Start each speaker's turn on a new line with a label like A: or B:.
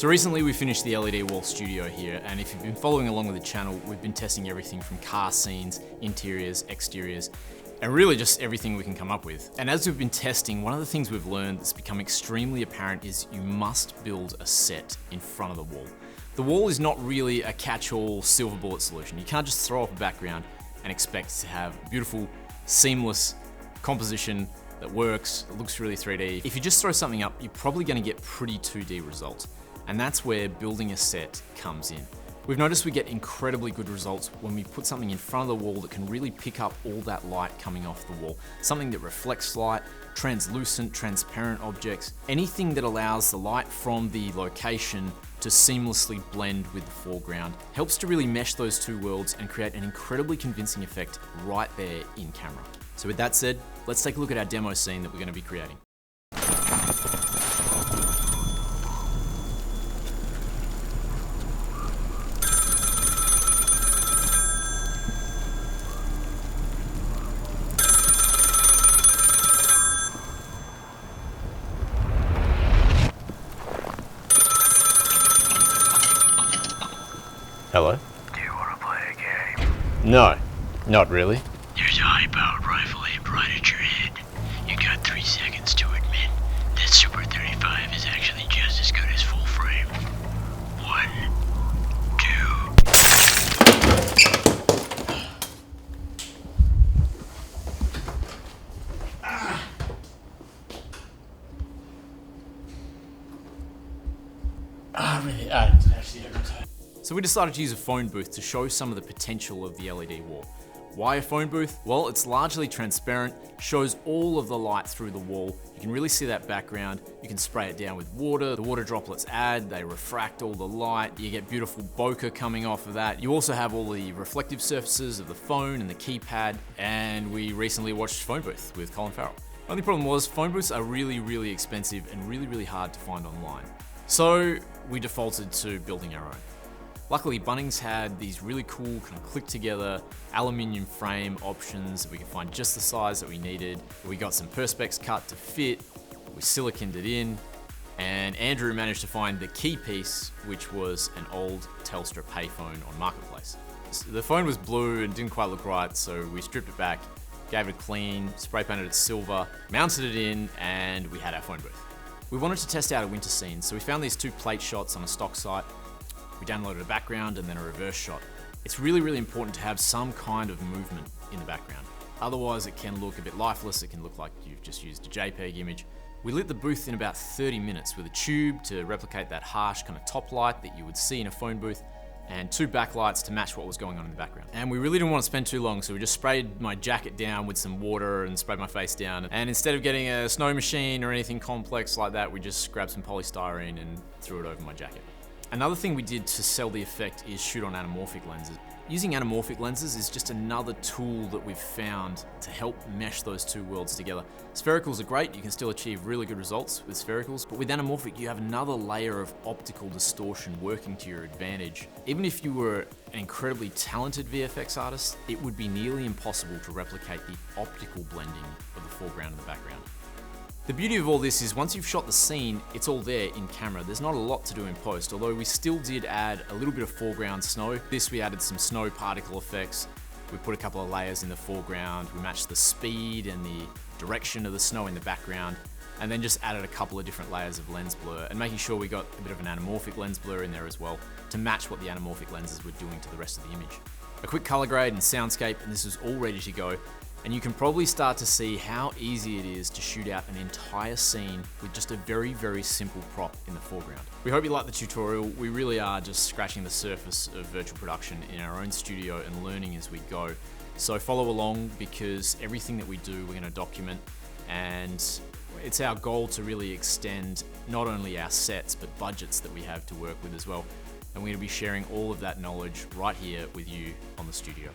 A: So recently we finished the LED wall studio here, and if you've been following along with the channel, we've been testing everything from car scenes, interiors, exteriors, and really just everything we can come up with. And as we've been testing, one of the things we've learned that's become extremely apparent is you must build a set in front of the wall. The wall is not really a catch-all silver bullet solution. You can't just throw up a background and expect to have beautiful, seamless composition that works, it looks really 3D. If you just throw something up, you're probably gonna get pretty 2D results. And that's where building a set comes in. We've noticed we get incredibly good results when we put something in front of the wall that can really pick up all that light coming off the wall. Something that reflects light, translucent, transparent objects, anything that allows the light from the location to seamlessly blend with the foreground helps to really mesh those two worlds and create an incredibly convincing effect right there in camera. So with that said, let's take a look at our demo scene that we're going to be creating.
B: Hello?
C: Do you want to play a game?
B: No, not really.
C: There's a high-powered rifle aimed right at your head. You got 3 seconds to admit that Super 35 is actually just as good as full frame. 1, 2.
A: So we decided to use a phone booth to show some of the potential of the LED wall. Why a phone booth? Well, it's largely transparent, shows all of the light through the wall. You can really see that background. You can spray it down with water. The water droplets add, they refract all the light. You get beautiful bokeh coming off of that. You also have all the reflective surfaces of the phone and the keypad. And we recently watched Phone Booth with Colin Farrell. Only problem was phone booths are really expensive and really hard to find online. So we defaulted to building our own. Luckily, Bunnings had these really cool kind of click together aluminium frame options that we could find just the size that we needed. We got some perspex cut to fit, we siliconed it in, and Andrew managed to find the key piece, which was an old Telstra payphone on Marketplace. The phone was blue and didn't quite look right, so we stripped it back, gave it a clean, spray painted it silver, mounted it in, and we had our phone booth. We wanted to test out a winter scene, so we found these 2 plate shots on a stock site. We downloaded a background and then a reverse shot. It's really important to have some kind of movement in the background. Otherwise it can look a bit lifeless, it can look like you've just used a JPEG image. We lit the booth in about 30 minutes with a tube to replicate that harsh kind of top light that you would see in a phone booth, and 2 backlights to match what was going on in the background. And we really didn't want to spend too long, so we just sprayed my jacket down with some water and sprayed my face down. And instead of getting a snow machine or anything complex like that, we just grabbed some polystyrene and threw it over my jacket. Another thing we did to sell the effect is shoot on anamorphic lenses. Using anamorphic lenses is just another tool that we've found to help mesh those two worlds together. Sphericals are great, you can still achieve really good results with sphericals, but with anamorphic you have another layer of optical distortion working to your advantage. Even if you were an incredibly talented VFX artist, it would be nearly impossible to replicate the optical blending of the foreground and the background. The beauty of all this is once you've shot the scene, it's all there in camera. There's not a lot to do in post, although we still did add a little bit of foreground snow. This we added some snow particle effects. We put a couple of layers in the foreground. We matched the speed and the direction of the snow in the background, and then just added a couple of different layers of lens blur and making sure we got a bit of an anamorphic lens blur in there as well to match what the anamorphic lenses were doing to the rest of the image. A quick color grade and soundscape, and this is all ready to go. And you can probably start to see how easy it is to shoot out an entire scene with just a very simple prop in the foreground. We hope you liked the tutorial. We really are just scratching the surface of virtual production in our own studio and learning as we go. So follow along, because everything that we do, we're going to document, and it's our goal to really extend not only our sets, but budgets that we have to work with as well. And we're going to be sharing all of that knowledge right here with you on the studio.